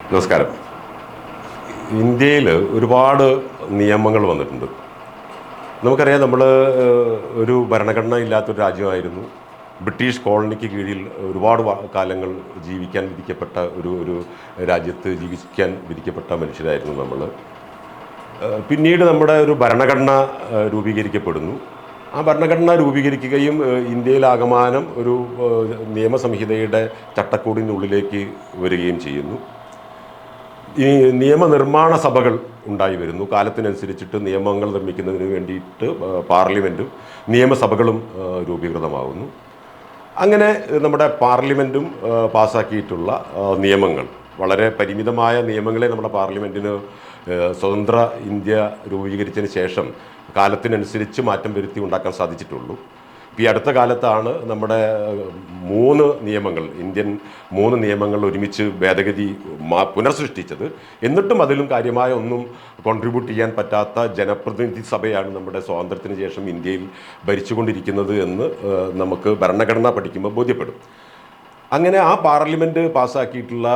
നമസ്കാരം. ഇന്ത്യയിൽ ഒരുപാട് നിയമങ്ങൾ വന്നിട്ടുണ്ട്. നമുക്കറിയാം, നമ്മൾ ഒരു ഭരണഘടന ഇല്ലാത്തൊരു രാജ്യമായിരുന്നു. ബ്രിട്ടീഷ് കോളനിക്ക് കീഴിൽ ഒരുപാട് കാലങ്ങൾ ജീവിക്കാൻ വിധിക്കപ്പെട്ട ഒരു ഒരു രാജ്യത്ത് ജീവിക്കാൻ വിധിക്കപ്പെട്ട മനുഷ്യരായിരുന്നു നമ്മൾ. പിന്നീട് നമ്മുടെ ഒരു ഭരണഘടന രൂപീകരിക്കപ്പെടുന്നു. ആ ഭരണഘടന രൂപീകരിക്കുകയും ഇന്ത്യയിലാകമാനം ഒരു നിയമസംഹിതയുടെ ചട്ടക്കൂടിനുള്ളിലേക്ക് വരികയും ചെയ്യുന്നു. ഈ നിയമനിർമ്മാണ സഭകൾ ഉണ്ടായി വരുന്നു. കാലത്തിനനുസരിച്ചിട്ട് നിയമങ്ങൾ നിർമ്മിക്കുന്നതിന് വേണ്ടിയിട്ട് പാർലമെൻറ്റും നിയമസഭകളും രൂപീകൃതമാകുന്നു. അങ്ങനെ നമ്മുടെ പാർലമെൻറ്റും പാസ്സാക്കിയിട്ടുള്ള നിയമങ്ങൾ, വളരെ പരിമിതമായ നിയമങ്ങളെ നമ്മുടെ പാർലമെൻറ്റിന് സ്വതന്ത്ര ഇന്ത്യ രൂപീകരിച്ചതിന് ശേഷം കാലത്തിനനുസരിച്ച് മാറ്റം വരുത്തി ഉണ്ടാക്കാൻ സാധിച്ചിട്ടുള്ളൂ. ഈ അടുത്ത കാലത്താണ് നമ്മുടെ ഇന്ത്യൻ മൂന്ന് നിയമങ്ങൾ ഒരുമിച്ച് ഭേദഗതി പുനർസൃഷ്ടിച്ചത്. എന്നിട്ടും അതിലും കാര്യമായ ഒന്നും കോൺട്രിബ്യൂട്ട് ചെയ്യാൻ പറ്റാത്ത ജനപ്രതിനിധി സഭയാണ് നമ്മുടെ സ്വാതന്ത്ര്യത്തിന് ശേഷം ഇന്ത്യയിൽ ഭരിച്ചുകൊണ്ടിരിക്കുന്നത് എന്ന് നമുക്ക് ഭരണഘടന പഠിക്കുമ്പോൾ ബോധ്യപ്പെടും. അങ്ങനെ ആ പാർലമെൻറ്റ് പാസ്സാക്കിയിട്ടുള്ള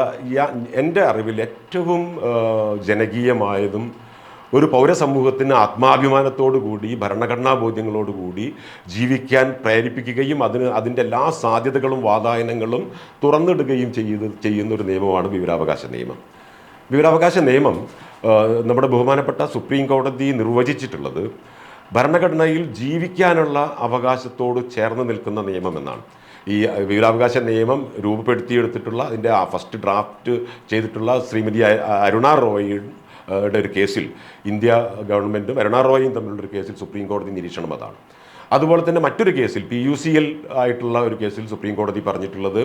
എൻ്റെ അറിവിൽ ഏറ്റവും ജനകീയമായതും ഒരു പൗരസമൂഹത്തിന് ആത്മാഭിമാനത്തോടുകൂടി ഭരണഘടനാ ബോധ്യങ്ങളോടുകൂടി ജീവിക്കാൻ പ്രേരിപ്പിക്കുകയും അതിൻ്റെ എല്ലാ സാധ്യതകളും വാതായനങ്ങളും തുറന്നിടുകയും ചെയ്യുന്ന ഒരു നിയമമാണ് വിവരാവകാശ നിയമം. വിവരാവകാശ നിയമം നമ്മുടെ ബഹുമാനപ്പെട്ട സുപ്രീം കോടതി നിർവചിച്ചിട്ടുള്ളത് ഭരണഘടനയിൽ ജീവിക്കാനുള്ള അവകാശത്തോട് ചേർന്ന് നിൽക്കുന്ന നിയമമെന്നാണ്. ഈ വിവരാവകാശ നിയമം രൂപപ്പെടുത്തിയെടുത്തിട്ടുള്ള അതിൻ്റെ ഫസ്റ്റ് ഡ്രാഫ്റ്റ് ചെയ്തിട്ടുള്ള ശ്രീമതി അരുണ റോയിയുടെ ഒരു കേസിൽ ഇന്ത്യ ഗവൺമെൻറ്റും അരുണ റോയും തമ്മിലുള്ളൊരു കേസിൽ സുപ്രീം കോടതി നിരീക്ഷണം അതാണ്. അതുപോലെ തന്നെ മറ്റൊരു കേസിൽ PUCL ആയിട്ടുള്ള ഒരു കേസിൽ സുപ്രീം കോടതി പറഞ്ഞിട്ടുള്ളത്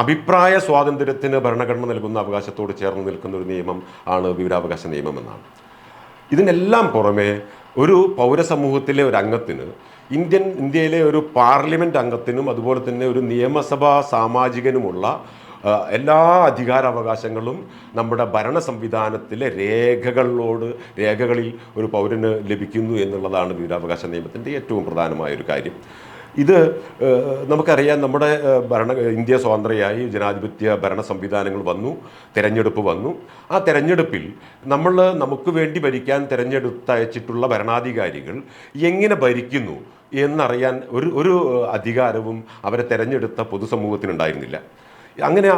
അഭിപ്രായ സ്വാതന്ത്ര്യത്തിന് ഭരണഘടന നൽകുന്ന അവകാശത്തോട് ചേർന്ന് നിൽക്കുന്ന ഒരു നിയമം ആണ് വിവരാവകാശ നിയമം എന്നാണ്. ഇതിനെല്ലാം പുറമെ ഒരു പൗരസമൂഹത്തിലെ ഒരു അംഗത്തിന് ഇന്ത്യയിലെ ഒരു പാർലമെൻറ്റ് അംഗത്തിനും അതുപോലെ തന്നെ ഒരു നിയമസഭാ സാമാജികനുമുള്ള എല്ലാ അധികാരാവകാശങ്ങളും നമ്മുടെ ഭരണ സംവിധാനത്തിലെ രേഖകളിൽ ഒരു പൗരന് ലഭിക്കുന്നു എന്നുള്ളതാണ് വിവരാവകാശ നിയമത്തിൻ്റെ ഏറ്റവും പ്രധാനമായൊരു കാര്യം. ഇത് നമുക്കറിയാം, നമ്മുടെ ഇന്ത്യ സ്വതന്ത്രയായി ജനാധിപത്യ ഭരണ സംവിധാനങ്ങൾ വന്നു, തെരഞ്ഞെടുപ്പ് വന്നു. ആ തെരഞ്ഞെടുപ്പിൽ നമുക്ക് വേണ്ടി ഭരിക്കാൻ തെരഞ്ഞെടുത്തയച്ചിട്ടുള്ള ഭരണാധികാരികൾ എങ്ങനെ ഭരിക്കുന്നു എന്നറിയാൻ ഒരു അധികാരവും അവരെ തെരഞ്ഞെടുത്ത പൊതുസമൂഹത്തിനുണ്ടായിരുന്നില്ല. അങ്ങനെ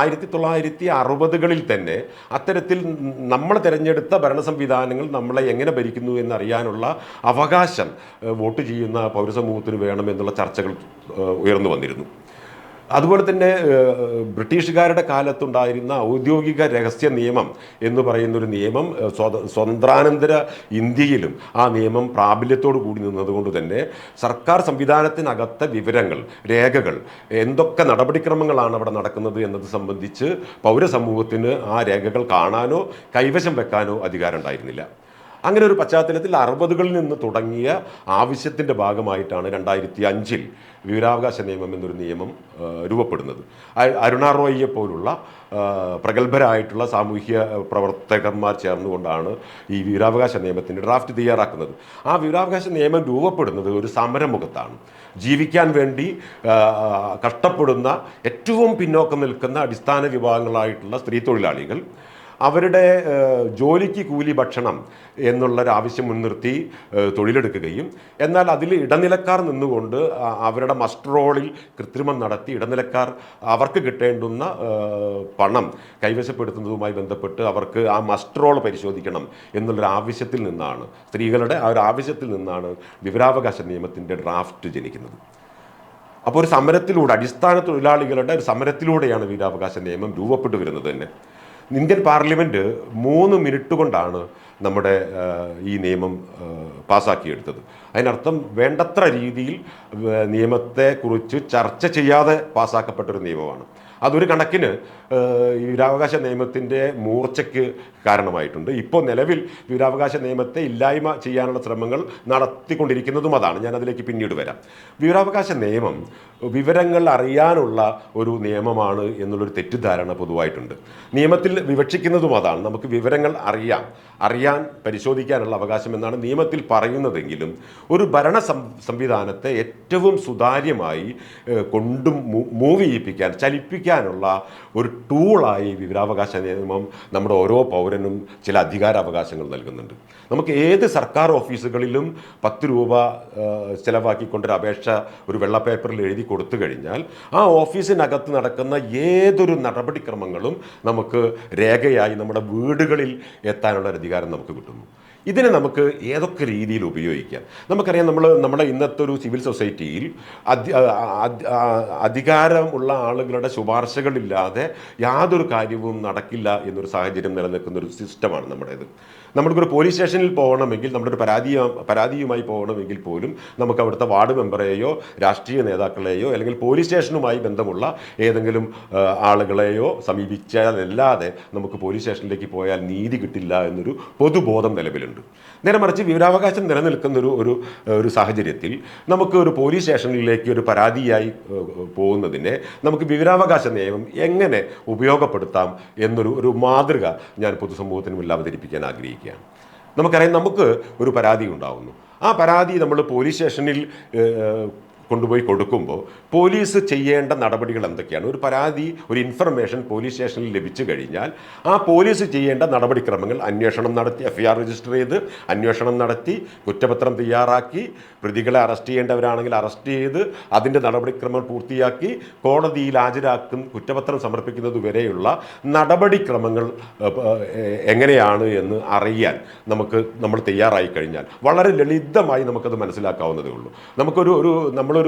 1960കളിൽ തന്നെ അത്തരത്തിൽ നമ്മൾ തിരഞ്ഞെടുത്ത ഭരണ സംവിധാനങ്ങൾ നമ്മളെ എങ്ങനെ ഭരിക്കുന്നു എന്നറിയാനുള്ള അവകാശം വോട്ട് ചെയ്യുന്ന പൗരസമൂഹത്തിന് വേണമെന്നുള്ള ചർച്ചകൾ ഉയർന്നു വന്നിരുന്നു. അതുപോലെ തന്നെ ബ്രിട്ടീഷുകാരുടെ കാലത്തുണ്ടായിരുന്ന ഔദ്യോഗിക രഹസ്യ നിയമം എന്ന് പറയുന്നൊരു നിയമം സ്വതന്ത്രാനന്തര ഇന്ത്യയിലും ആ നിയമം പ്രാബല്യത്തോടു കൂടി നിന്നതുകൊണ്ട് തന്നെ സർക്കാർ സംവിധാനത്തിനകത്തെ വിവരങ്ങൾ, രേഖകൾ, എന്തൊക്കെ നടപടിക്രമങ്ങളാണ് അവിടെ നടക്കുന്നത് എന്നത് സംബന്ധിച്ച് പൗരസമൂഹത്തിന് ആ രേഖകൾ കാണാനോ കൈവശം വെക്കാനോ അധികാരം ഉണ്ടായിരുന്നില്ല. അങ്ങനെ ഒരു പശ്ചാത്തലത്തിൽ 60കളിൽ നിന്ന് തുടങ്ങിയ ആവശ്യത്തിൻ്റെ ഭാഗമായിട്ടാണ് 2005 വിവരാവകാശ നിയമം എന്നൊരു നിയമം രൂപപ്പെടുന്നത്. അരുണ റോയിയെ പോലുള്ള പ്രഗത്ഭരായിട്ടുള്ള സാമൂഹ്യ പ്രവർത്തകന്മാർ ചേർന്നുകൊണ്ടാണ് ഈ വിവരാവകാശ നിയമത്തിൻ്റെ ഡ്രാഫ്റ്റ് തയ്യാറാക്കുന്നത്. ആ വിവരാവകാശ നിയമം രൂപപ്പെടുന്നത് ഒരു സമരമുഖത്താണ്. ജീവിക്കാൻ വേണ്ടി കഷ്ടപ്പെടുന്ന ഏറ്റവും പിന്നോക്കം നിൽക്കുന്ന അടിസ്ഥാന വിഭാഗങ്ങളായിട്ടുള്ള സ്ത്രീ തൊഴിലാളികൾ അവരുടെ ജോലിക്ക് കൂലി ഭക്ഷണം എന്നുള്ളൊരാവശ്യം മുൻനിർത്തി തൊഴിലെടുക്കുകയും എന്നാൽ അതിൽ ഇടനിലക്കാർ നിന്നുകൊണ്ട് അവരുടെ മസ്റ്റർ റോളിൽ കൃത്രിമം നടത്തി ഇടനിലക്കാർ അവർക്ക് കിട്ടേണ്ടുന്ന പണം കൈവശപ്പെടുത്തുന്നതുമായി ബന്ധപ്പെട്ട് അവർക്ക് ആ മസ്റ്റർ റോൾ പരിശോധിക്കണം എന്നുള്ളൊരാവശ്യത്തിൽ നിന്നാണ്, സ്ത്രീകളുടെ ആ ഒരു ആവശ്യത്തിൽ നിന്നാണ് വിവരാവകാശ നിയമത്തിൻ്റെ ഡ്രാഫ്റ്റ് ജനിക്കുന്നത്. അപ്പോൾ ഒരു സമരത്തിലൂടെ, അടിസ്ഥാന തൊഴിലാളികളുടെ ഒരു സമരത്തിലൂടെയാണ് വിവരാവകാശ നിയമം രൂപപ്പെട്ടു വരുന്നത് തന്നെ. ഇന്ത്യൻ പാർലമെൻറ്റ് 3 മിനിറ്റ് കൊണ്ടാണ് നമ്മുടെ ഈ നിയമം പാസ്സാക്കിയെടുത്തത്. അതിനർത്ഥം വേണ്ടത്ര രീതിയിൽ നിയമത്തെക്കുറിച്ച് ചർച്ച ചെയ്യാതെ പാസ്സാക്കപ്പെട്ടൊരു നിയമമാണ്. അതൊരു കണക്കിന് ഈ വിവരാവകാശ നിയമത്തിൻ്റെ മൂർച്ചയ്ക്ക് കാരണമായിട്ടുണ്ട്. ഇപ്പോൾ നിലവിൽ വിവരാവകാശ നിയമത്തെ ഇല്ലായ്മ ചെയ്യാനുള്ള ശ്രമങ്ങൾ നടത്തിക്കൊണ്ടിരിക്കുന്നതും അതാണ്. ഞാൻ അതിലേക്ക് പിന്നീട് വരാം. വിവരാവകാശ നിയമം വിവരങ്ങൾ അറിയാനുള്ള ഒരു നിയമമാണ് എന്നുള്ളൊരു തെറ്റിദ്ധാരണ പൊതുവായിട്ടുണ്ട്. നിയമത്തിൽ വിവക്ഷിക്കുന്നതും അതാണ്. നമുക്ക് വിവരങ്ങൾ അറിയാൻ പരിശോധിക്കാനുള്ള അവകാശം എന്നാണ് നിയമത്തിൽ പറയുന്നതെങ്കിലും ഒരു ഭരണ സംവിധാനത്തെ ഏറ്റവും സുതാര്യമായി മൂവ് ചെയ്യിപ്പിക്കാൻ, ചലിപ്പിക്കാനുള്ള ഒരു ടൂളായി വിവരാവകാശ നിയമം നമ്മുടെ ഓരോ പൗരനും ചില അധികാരാവകാശങ്ങൾ നൽകുന്നുണ്ട്. നമുക്ക് ഏത് സർക്കാർ ഓഫീസുകളിലും 10 രൂപ ചിലവാക്കിക്കൊണ്ടൊരു അപേക്ഷ ഒരു വെള്ള പേപ്പറിൽ എഴുതി കൊടുത്തു കഴിഞ്ഞാൽ ആ ഓഫീസിനകത്ത് നടക്കുന്ന ഏതൊരു നടപടിക്രമങ്ങളും നമുക്ക് രേഖയായി നമ്മുടെ വീടുകളിൽ എത്താനുള്ള ഒരു അധികാരം നമുക്ക് കിട്ടുന്നു. ഇതിനെ നമുക്ക് ഏതൊക്കെ രീതിയിൽ ഉപയോഗിക്കാം? നമുക്കറിയാം, നമ്മുടെ ഇന്നത്തെ ഒരു സിവിൽ സൊസൈറ്റിയിൽ അധികാരമുള്ള ആളുകളുടെ ശുപാർശകളില്ലാതെ യാതൊരു കാര്യവും നടക്കില്ല എന്നൊരു സാഹചര്യം നിലനിൽക്കുന്ന ഒരു സിസ്റ്റമാണ് നമ്മുടേത്. നമ്മൾക്കൊരു പോലീസ് സ്റ്റേഷനിൽ പോകണമെങ്കിൽ, നമ്മുടെ ഒരു പരാതിയുമായി പോകണമെങ്കിൽ പോലും നമുക്ക് അവിടുത്തെ വാർഡ് മെമ്പറെയോ രാഷ്ട്രീയ നേതാക്കളെയോ അല്ലെങ്കിൽ പോലീസ് സ്റ്റേഷനുമായി ബന്ധമുള്ള ഏതെങ്കിലും ആളുകളെയോ സമീപിച്ചാലല്ലാതെ നമുക്ക് പോലീസ് സ്റ്റേഷനിലേക്ക് പോയാൽ നീതി കിട്ടില്ല എന്നൊരു പൊതുബോധം നിലവിലുണ്ട്. നേരെ മറിച്ച് വിവരാവകാശം നിലനിൽക്കുന്ന ഒരു സാഹചര്യത്തിൽ നമുക്ക് ഒരു പോലീസ് സ്റ്റേഷനിലേക്ക് ഒരു പരാതിയായി പോകുന്നതിനെ നമുക്ക് വിവരാവകാശ നിയമം എങ്ങനെ ഉപയോഗപ്പെടുത്താം എന്നൊരു മാതൃക ഞാൻ പൊതുസമൂഹത്തിന് മുന്നിൽ അവതരിപ്പിക്കാൻ ആഗ്രഹിക്കുകയാണ്. നമുക്കറിയാം, നമുക്ക് ഒരു പരാതി ഉണ്ടാവുന്നു. ആ പരാതി നമ്മൾ പോലീസ് സ്റ്റേഷനിൽ കൊണ്ടുപോയി കൊടുക്കുമ്പോൾ പോലീസ് ചെയ്യേണ്ട നടപടികൾ എന്തൊക്കെയാണ്? ഒരു പരാതി, ഒരു ഇൻഫർമേഷൻ പോലീസ് സ്റ്റേഷനിൽ ലഭിച്ചു കഴിഞ്ഞാൽ ആ പോലീസ് ചെയ്യേണ്ട നടപടിക്രമങ്ങൾ അന്വേഷണം നടത്തി, FIR രജിസ്റ്റർ ചെയ്ത് അന്വേഷണം നടത്തി, കുറ്റപത്രം തയ്യാറാക്കി, പ്രതികളെ അറസ്റ്റ് ചെയ്യേണ്ടവരാണെങ്കിൽ അറസ്റ്റ് ചെയ്ത് അതിൻ്റെ നടപടിക്രമങ്ങൾ പൂർത്തിയാക്കി കോടതിയിൽ ഹാജരാക്കും, കുറ്റപത്രം സമർപ്പിക്കുന്നത് വരെയുള്ള നടപടിക്രമങ്ങൾ എങ്ങനെയാണ് എന്ന് അറിയാൻ നമ്മൾ തയ്യാറായി കഴിഞ്ഞാൽ വളരെ ലളിതമായി നമുക്കത് മനസ്സിലാക്കാവുന്നതേ ഉള്ളൂ. നമ്മളൊരു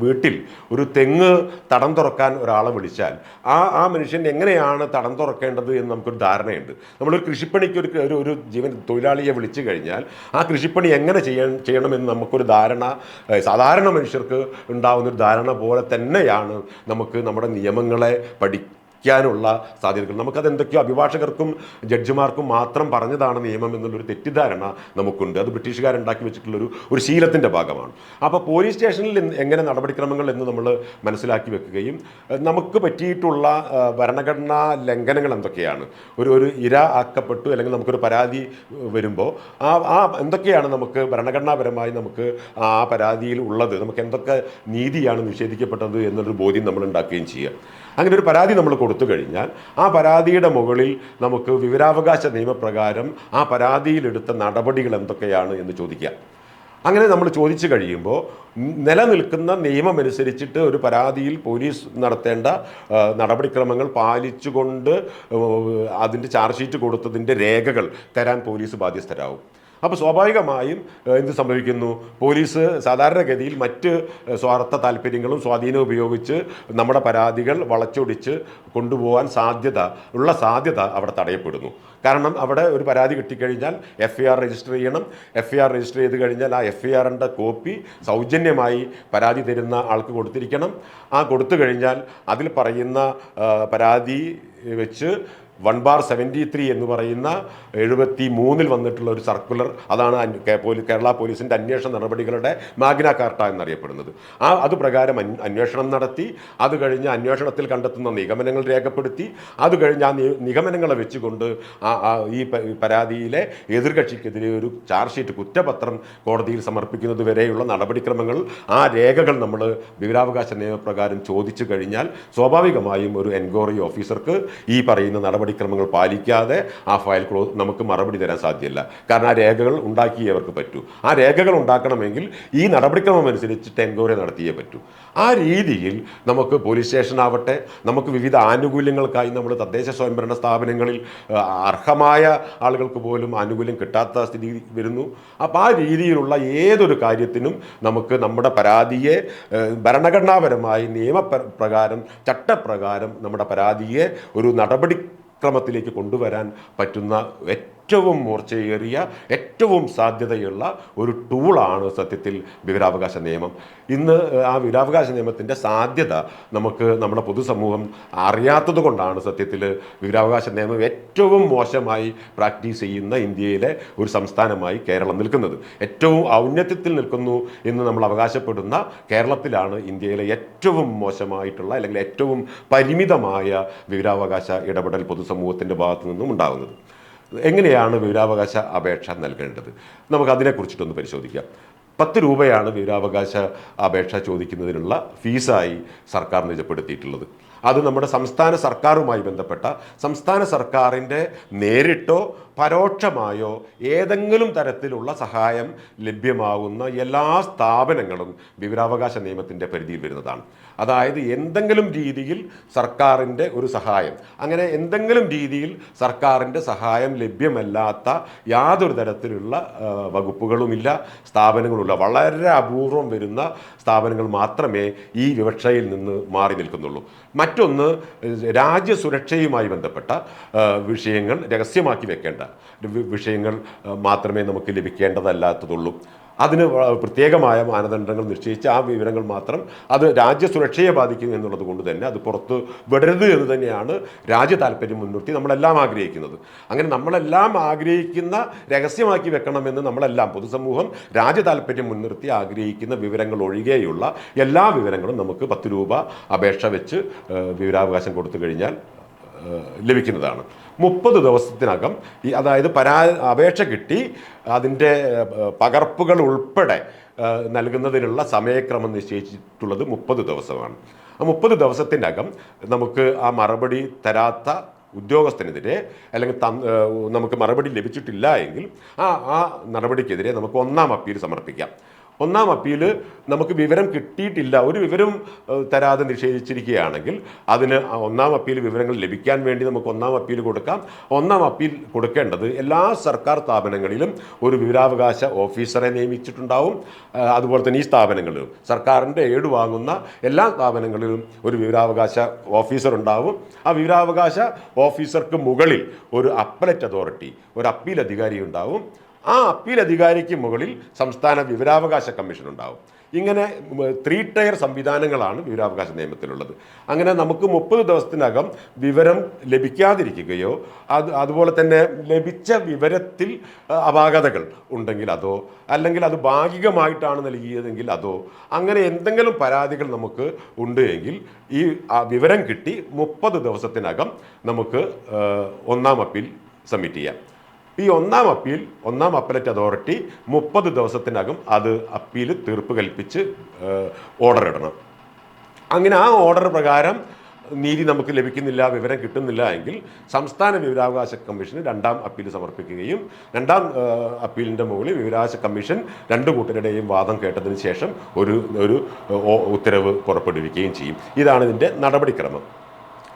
വീട്ടിൽ ഒരു തെങ്ങ് തടം തുറക്കാൻ ഒരാളെ വിളിച്ചാൽ ആ മനുഷ്യൻ എങ്ങനെയാണ് തടം തുറക്കേണ്ടത് എന്ന് നമുക്കൊരു ധാരണയുണ്ട്. നമ്മളൊരു കൃഷിപ്പണിക്ക് ഒരു ജീവൻ തൊഴിലാളിയെ വിളിച്ചു കഴിഞ്ഞാൽ ആ കൃഷിപ്പണി എങ്ങനെ ചെയ്യണമെന്ന് നമുക്കൊരു ധാരണ, സാധാരണ മനുഷ്യർക്ക് ഉണ്ടാകുന്നൊരു ധാരണ പോലെ തന്നെയാണ് നമുക്ക് നമ്മുടെ നിയമങ്ങളെ നുള്ള സാധ്യതകൾ. നമുക്കത് എന്തൊക്കെയോ അഭിഭാഷകർക്കും ജഡ്ജിമാർക്കും മാത്രം പറഞ്ഞതാണ് നിയമം എന്നുള്ളൊരു തെറ്റിദ്ധാരണ നമുക്കുണ്ട്. അത് ബ്രിട്ടീഷുകാരുണ്ടാക്കി വെച്ചിട്ടുള്ളൊരു ശീലത്തിൻ്റെ ഭാഗമാണ്. അപ്പോൾ പോലീസ് സ്റ്റേഷനിൽ എങ്ങനെ നടപടിക്രമങ്ങൾ എന്ന് നമ്മൾ മനസ്സിലാക്കി വെക്കുകയും നമുക്ക് പറ്റിയിട്ടുള്ള ഭരണഘടനാ ലംഘനങ്ങൾ എന്തൊക്കെയാണ്, ഒരു ഇര ആക്കപ്പെട്ടു അല്ലെങ്കിൽ നമുക്കൊരു പരാതി വരുമ്പോൾ എന്തൊക്കെയാണ് നമുക്ക് ഭരണഘടനാപരമായി നമുക്ക് ആ പരാതിയിൽ ഉള്ളത്, നമുക്ക് എന്തൊക്കെ നീതിയാണ് നിഷേധിക്കപ്പെട്ടത് എന്നൊരു ബോധ്യം നമ്മൾ ഉണ്ടാക്കുകയും ചെയ്യുക. അങ്ങനെ ഒരു പരാതി നമ്മൾ കൊടുത്തു കഴിഞ്ഞാൽ ആ പരാതിയുടെ മുകളിൽ നമുക്ക് വിവരാവകാശ നിയമപ്രകാരം ആ പരാതിയിലെടുത്ത നടപടികൾ എന്തൊക്കെയാണ് എന്ന് ചോദിക്കാം. അങ്ങനെ നമ്മൾ ചോദിച്ചു കഴിയുമ്പോൾ നിലനിൽക്കുന്ന നിയമമനുസരിച്ചിട്ട് ഒരു പരാതിയിൽ പോലീസ് നടത്തേണ്ട നടപടിക്രമങ്ങൾ പാലിച്ചുകൊണ്ട് അതിൻ്റെ ചാർജ് ഷീറ്റ് കൊടുത്തതിൻ്റെ രേഖകൾ തരാൻ പോലീസ് ബാധ്യസ്ഥരാകും. അപ്പോൾ സ്വാഭാവികമായും എന്ത് സംഭവിക്കുന്നു? പോലീസ് സാധാരണഗതിയിൽ മറ്റ് സ്വാർത്ഥ താല്പര്യങ്ങളും സ്വാധീനവും ഉപയോഗിച്ച് നമ്മുടെ പരാതികൾ വളച്ചൊടിച്ച് കൊണ്ടുപോകാൻ സാധ്യത അവിടെ തടയപ്പെടുന്നു. കാരണം അവിടെ ഒരു പരാതി കിട്ടിക്കഴിഞ്ഞാൽ FIR രജിസ്റ്റർ ചെയ്യണം. FIR രജിസ്റ്റർ ചെയ്ത് കഴിഞ്ഞാൽ ആ FIRൻ്റെ കോപ്പി സൗജന്യമായി പരാതി തരുന്ന ആൾക്ക് കൊടുത്തിരിക്കണം. ആ കൊടുത്തു കഴിഞ്ഞാൽ അതിൽ പറയുന്ന പരാതി വെച്ച് 1/73 എന്ന് പറയുന്ന 73 വന്നിട്ടുള്ള ഒരു സർക്കുലർ, അതാണ് കേരള പോലീസിൻ്റെ അന്വേഷണ നടപടികളുടെ മാഗ്ന കാർട്ട എന്നറിയപ്പെടുന്നത്. അത് പ്രകാരം അന്വേഷണം നടത്തി, അത് കഴിഞ്ഞ് അന്വേഷണത്തിൽ കണ്ടെത്തുന്ന നിഗമനങ്ങൾ രേഖപ്പെടുത്തി, അത് കഴിഞ്ഞ് ആ നിഗമനങ്ങളെ വെച്ചുകൊണ്ട് ഈ പരാതിയിലെ എതിർകക്ഷിക്കെതിരെ ഒരു ചാർജ് ഷീറ്റ്, കുറ്റപത്രം കോടതിയിൽ സമർപ്പിക്കുന്നത് വരെയുള്ള നടപടിക്രമങ്ങൾ, ആ രേഖകൾ നമ്മൾ വിവരാവകാശ നിയമപ്രകാരം ചോദിച്ചു കഴിഞ്ഞാൽ സ്വാഭാവികമായും ഒരു എൻക്വയറി ഓഫീസർക്ക് ഈ പറയുന്ന നടപടിക്രമങ്ങൾ പാലിക്കാതെ ആ ഫയൽ നമുക്ക് മറുപടി തരാൻ സാധ്യമല്ല. കാരണം ആ രേഖകൾ ഉണ്ടാക്കിയേ അവർക്ക് പറ്റൂ. ആ രേഖകൾ ഉണ്ടാക്കണമെങ്കിൽ ഈ നടപടിക്രമം അനുസരിച്ചിട്ട് എൻക്വയറി നടത്തിയേ പറ്റൂ. ആ രീതിയിൽ നമുക്ക് പോലീസ് സ്റ്റേഷൻ ആവട്ടെ, നമുക്ക് വിവിധ ആനുകൂല്യങ്ങൾക്കായി നമ്മൾ തദ്ദേശ സ്വയംഭരണ സ്ഥാപനങ്ങളിൽ അർഹമായ ആളുകൾക്ക് പോലും ആനുകൂല്യം കിട്ടാത്ത സ്ഥിതി വരുന്നു. അപ്പോൾ ആ രീതിയിലുള്ള ഏതൊരു കാര്യത്തിനും നമുക്ക് നമ്മുടെ പരാതിയെ ഭരണഘടനാപരമായി നിയമപ്രകാരം ചട്ടപ്രകാരം നമ്മുടെ പരാതിയെ ഒരു നടപടിക്രമത്തിലേക്ക് കൊണ്ടുവരാൻ പറ്റുന്ന ഏറ്റവും മൂർച്ചയേറിയ, ഏറ്റവും സാധ്യതയുള്ള ഒരു ടൂളാണ് സത്യത്തിൽ വിവരാവകാശ നിയമം. ഇന്ന് ആ വിവരാവകാശ നിയമത്തിൻ്റെ സാധ്യത നമുക്ക് നമ്മുടെ പൊതുസമൂഹം അറിയാത്തത് കൊണ്ടാണ് സത്യത്തിൽ വിവരാവകാശ നിയമം ഏറ്റവും മോശമായി പ്രാക്ടീസ് ചെയ്യുന്ന ഇന്ത്യയിലെ ഒരു സംസ്ഥാനമായി കേരളം നിൽക്കുന്നത്. ഏറ്റവും ഔന്നത്യത്തിൽ നിൽക്കുന്നു എന്ന് നമ്മൾ അവകാശപ്പെടുന്ന കേരളത്തിലാണ് ഇന്ത്യയിലെ ഏറ്റവും മോശമായിട്ടുള്ള അല്ലെങ്കിൽ ഏറ്റവും പരിമിതമായ വിവരാവകാശ ഇടപെടൽ പൊതുസമൂഹത്തിൻ്റെ ഭാഗത്തു നിന്നും ഉണ്ടാകുന്നത്. എങ്ങനെയാണ് വിവരാവകാശ അപേക്ഷ നൽകേണ്ടത്? നമുക്കതിനെക്കുറിച്ചിട്ടൊന്ന് പരിശോധിക്കാം. 10 രൂപയാണ് വിവരാവകാശ അപേക്ഷ ചോദിക്കുന്നതിനുള്ള ഫീസായി സർക്കാർ നിജപ്പെടുത്തിയിട്ടുള്ളത്. അത് നമ്മുടെ സംസ്ഥാന സർക്കാരുമായി ബന്ധപ്പെട്ട സംസ്ഥാന സർക്കാരിൻ്റെ നേരിട്ടോ പരോക്ഷമായോ ഏതെങ്കിലും തരത്തിലുള്ള സഹായം ലഭ്യമാകുന്ന എല്ലാ സ്ഥാപനങ്ങളും വിവരാവകാശ നിയമത്തിൻ്റെ പരിധിയിൽ വരുന്നതാണ്. അതായത് എന്തെങ്കിലും രീതിയിൽ സർക്കാരിൻ്റെ ഒരു സഹായം, അങ്ങനെ എന്തെങ്കിലും രീതിയിൽ സർക്കാരിൻ്റെ സഹായം ലഭ്യമല്ലാത്ത യാതൊരു തരത്തിലുള്ള വകുപ്പുകളുമില്ല, സ്ഥാപനങ്ങളുമില്ല. വളരെ അപൂർവം വരുന്ന സ്ഥാപനങ്ങൾ മാത്രമേ ഈ വിവക്ഷയിൽ നിന്ന് മാറി നിൽക്കുന്നുള്ളൂ. മറ്റൊന്ന്, രാജ്യസുരക്ഷയുമായി ബന്ധപ്പെട്ട വിഷയങ്ങൾ രഹസ്യമാക്കി വെക്കേണ്ട വിഷയങ്ങൾ മാത്രമേ നമുക്ക് ലഭിക്കേണ്ടതല്ലാത്തതുള്ളൂ. അതിന് പ്രത്യേകമായ മാനദണ്ഡങ്ങൾ നിശ്ചയിച്ച് ആ വിവരങ്ങൾ മാത്രം, അത് രാജ്യസുരക്ഷയെ ബാധിക്കും എന്നുള്ളത് കൊണ്ട് തന്നെ അത് പുറത്ത് വിടരുത് എന്ന് തന്നെയാണ് രാജ്യ താല്പര്യം മുൻനിർത്തി നമ്മളെല്ലാം ആഗ്രഹിക്കുന്നത്. അങ്ങനെ നമ്മളെല്ലാം ആഗ്രഹിക്കുന്ന രഹസ്യമാക്കി വെക്കണമെന്ന് നമ്മളെല്ലാം പൊതുസമൂഹം രാജ്യ താല്പര്യം മുൻനിർത്തി ആഗ്രഹിക്കുന്ന വിവരങ്ങൾ ഒഴികെയുള്ള എല്ലാ വിവരങ്ങളും നമുക്ക് 10 രൂപ അപേക്ഷ വെച്ച് വിവരാവകാശം കൊടുത്തു കഴിഞ്ഞാൽ ലഭിക്കുന്നതാണ്. 30 ദിവസത്തിനകം അതായത് അപേക്ഷ കിട്ടി അതിൻ്റെ പകർപ്പുകൾ ഉൾപ്പെടെ നൽകുന്നതിനുള്ള സമയക്രമം നിശ്ചയിച്ചിട്ടുള്ളത് 30 ദിവസമാണ്. ആ 30 ദിവസത്തിനകം നമുക്ക് ആ മറുപടി തരാത്ത ഉദ്യോഗസ്ഥനെതിരെ അല്ലെങ്കിൽ നമുക്ക് മറുപടി ലഭിച്ചിട്ടില്ല എങ്കിൽ ആ നടപടിക്കെതിരെ നമുക്ക് 1-ാം അപ്പീൽ സമർപ്പിക്കാം. 1-ാം അപ്പീൽ നമുക്ക് വിവരം കിട്ടിയിട്ടില്ല, ഒരു വിവരം തരാതെ നിഷേധിച്ചിരിക്കുകയാണെങ്കിൽ അതിന് 1-ാം അപ്പീൽ വിവരങ്ങൾ ലഭിക്കാൻ വേണ്ടി നമുക്ക് 1-ാം അപ്പീൽ കൊടുക്കാം. 1-ാം അപ്പീൽ കൊടുക്കേണ്ടത് എല്ലാ സർക്കാർ സ്ഥാപനങ്ങളിലും ഒരു വിവരാവകാശ ഓഫീസറെ നിയമിച്ചിട്ടുണ്ടാവും. അതുപോലെ തന്നെ ഈ സ്ഥാപനങ്ങളിലും സർക്കാരിൻ്റെ ഏട് വാങ്ങുന്ന എല്ലാ സ്ഥാപനങ്ങളിലും ഒരു വിവരാവകാശ ഓഫീസർ ഉണ്ടാവും. ആ വിവരാവകാശ ഓഫീസർക്ക് മുകളിൽ ഒരു അപ്പലറ്റ് അതോറിറ്റി, ഒരു അപ്പീൽ അധികാരി ഉണ്ടാവും. ആ അപ്പീൽ അധികാരിക്ക് മുകളിൽ സംസ്ഥാന വിവരാവകാശ കമ്മീഷൻ ഉണ്ടാവും. ഇങ്ങനെ 3 ടയർ സംവിധാനങ്ങളാണ് വിവരാവകാശ നിയമത്തിലുള്ളത്. അങ്ങനെ നമുക്ക് 30 ദിവസത്തിനകം വിവരം ലഭിക്കാതിരിക്കുകയോ അതുപോലെ തന്നെ ലഭിച്ച വിവരത്തിൽ അപാകതകൾ ഉണ്ടെങ്കിൽ അതോ, അല്ലെങ്കിൽ അത് ഭാഗികമായിട്ടാണ് നൽകിയതെങ്കിൽ അതോ, അങ്ങനെ എന്തെങ്കിലും പരാതികൾ നമുക്ക് ഉണ്ട് എങ്കിൽ ഈ വിവരം കിട്ടി 30 ദിവസത്തിനകം നമുക്ക് 1-ാം അപ്പീൽ സബ്മിറ്റ് ചെയ്യാം. ഈ 1-ാം അപ്പീൽ, 1-ാം അപ്പലറ്റ് അതോറിറ്റി 30 ദിവസത്തിനകം അത് അപ്പീൽ തീർപ്പ് കൽപ്പിച്ച് ഓർഡർ ഇടണം. അങ്ങനെ ആ ഓർഡർ പ്രകാരം നീതി നമുക്ക് ലഭിക്കുന്നില്ല, വിവരം കിട്ടുന്നില്ല എങ്കിൽ സംസ്ഥാന വിവരാവകാശ കമ്മീഷന് 2-ാം അപ്പീൽ സമർപ്പിക്കുകയും 2-ാം അപ്പീലിൻ്റെ മുകളിൽ വിവരാവകാശ കമ്മീഷൻ 2 കൂട്ടരുടെയും വാദം കേട്ടതിന് ശേഷം ഒരു ഉത്തരവ് പുറപ്പെടുവിക്കുകയും ചെയ്യും. ഇതാണ് ഇതിൻ്റെ നടപടിക്രമം.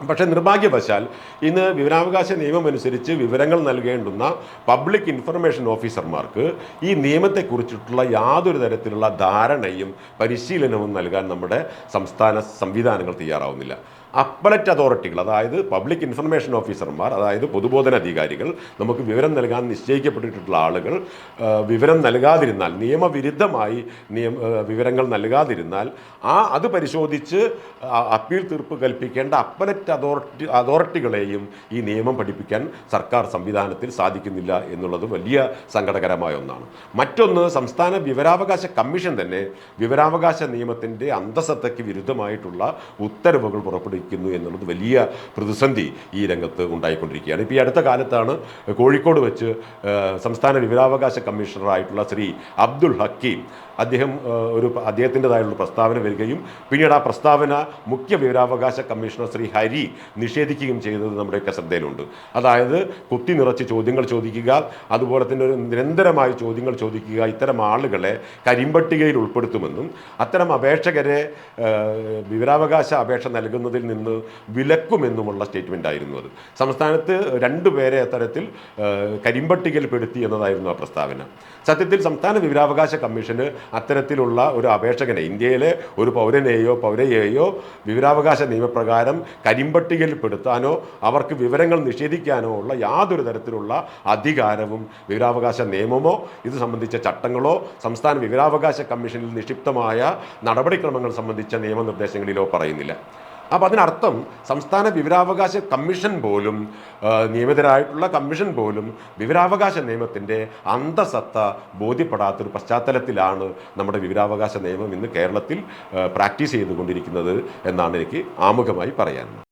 പക്ഷേ നിർഭാഗ്യവശാൽ ഇന്ന് വിവരാവകാശ നിയമം അനുസരിച്ച് വിവരങ്ങൾ നൽകേണ്ടുന്ന പബ്ലിക് ഇൻഫർമേഷൻ ഓഫീസർമാർക്ക് ഈ നിയമത്തെക്കുറിച്ചിട്ടുള്ള യാതൊരു തരത്തിലുള്ള ധാരണയും പരിശീലനവും നൽകാൻ നമ്മുടെ സംസ്ഥാന സംവിധാനങ്ങൾ തയ്യാറാവുന്നില്ല. അപ്പലറ്റ് അതോറിറ്റികൾ, അതായത് പബ്ലിക് ഇൻഫർമേഷൻ ഓഫീസർമാർ, അതായത് പൊതുബോധന അധികാരികൾ, നമുക്ക് വിവരം നൽകാൻ നിശ്ചയിക്കപ്പെട്ടിട്ടുള്ള ആളുകൾ വിവരം നൽകാതിരുന്നാൽ, നിയമവിരുദ്ധമായി വിവരങ്ങൾ നൽകാതിരുന്നാൽ അത് പരിശോധിച്ച് അപ്പീൽ തീർപ്പ് കൽപ്പിക്കേണ്ട അപ്പലറ്റ് അതോറിറ്റികളെയും ഈ നിയമം പഠിപ്പിക്കാൻ സർക്കാർ സംവിധാനത്തിൽ സാധിക്കുന്നില്ല എന്നുള്ളത് വലിയ സങ്കടകരമായ ഒന്നാണ്. മറ്റൊന്ന്, സംസ്ഥാന വിവരാവകാശ കമ്മീഷൻ തന്നെ വിവരാവകാശ നിയമത്തിൻ്റെ അന്തസത്തയ്ക്ക് വിരുദ്ധമായിട്ടുള്ള ഉത്തരവുകൾ പുറപ്പെടുവിക്കുന്നു എന്നുള്ളത് വലിയ പ്രതിസന്ധി ഈ രംഗത്ത് ഉണ്ടായിക്കൊണ്ടിരിക്കുകയാണ്. ഇപ്പോൾ ഈ അടുത്ത കാലത്താണ് കോഴിക്കോട് വെച്ച് സംസ്ഥാന വിവരാവകാശ കമ്മീഷണറായിട്ടുള്ള ശ്രീ അബ്ദുൽ ഹക്കീം അദ്ദേഹത്തിൻ്റെതായുള്ള പ്രസ്താവന വരികയും പിന്നീട് ആ പ്രസ്താവന മുഖ്യ വിവരാവകാശ കമ്മീഷണർ ശ്രീ ഹരി നിഷേധിക്കുകയും ചെയ്തത് നമ്മുടെയൊക്കെ ശ്രദ്ധയിലുണ്ട്. അതായത് കുത്തി നിറച്ച് ചോദ്യങ്ങൾ ചോദിക്കുക, അതുപോലെ തന്നെ ഒരു നിരന്തരമായി ചോദ്യങ്ങൾ ചോദിക്കുക, ഇത്തരം ആളുകളെ കരിമ്പട്ടികയിൽ ഉൾപ്പെടുത്തുമെന്നും അത്തരം അപേക്ഷകരെ വിവരാവകാശ അപേക്ഷ നൽകുന്നതിൽ നിന്ന് വിലക്കുമെന്നുമുള്ള സ്റ്റേറ്റ്മെൻ്റ് ആയിരുന്നു അത്. സംസ്ഥാനത്ത് 2 പേരെ അത്തരത്തിൽ കരിമ്പട്ടികയിൽപ്പെടുത്തി എന്നതായിരുന്നു ആ പ്രസ്താവന. സത്യത്തിൽ സംസ്ഥാന വിവരാവകാശ കമ്മീഷന് അത്തരത്തിലുള്ള ഒരു അപേക്ഷകനെ, ഇന്ത്യയിലെ ഒരു പൗരയെയോ വിവരാവകാശ നിയമപ്രകാരം കരിമ്പട്ടികയിൽപ്പെടുത്താനോ അവർക്ക് വിവരങ്ങൾ നിഷേധിക്കാനോ ഉള്ള യാതൊരു തരത്തിലുള്ള അധികാരവും വിവരാവകാശ നിയമമോ ഇത് സംബന്ധിച്ച ചട്ടങ്ങളോ സംസ്ഥാന വിവരാവകാശ കമ്മീഷനിൽ നിക്ഷിപ്തമായ നടപടിക്രമങ്ങൾ സംബന്ധിച്ച നിയമനിർദ്ദേശങ്ങളിലോ പറയുന്നില്ല. അപ്പോൾ അതിനർത്ഥം സംസ്ഥാന വിവരാവകാശ കമ്മീഷൻ പോലും, നിയമിതരായിട്ടുള്ള കമ്മീഷൻ പോലും വിവരാവകാശ നിയമത്തിൻ്റെ അന്തസത്ത ബോധ്യപ്പെടാത്തൊരു പശ്ചാത്തലത്തിലാണ് നമ്മുടെ വിവരാവകാശ നിയമം ഇന്ന് കേരളത്തിൽ പ്രാക്ടീസ് ചെയ്തുകൊണ്ടിരിക്കുന്നത് എന്നാണ് എനിക്ക് ആമുഖമായി പറയാനുള്ളത്.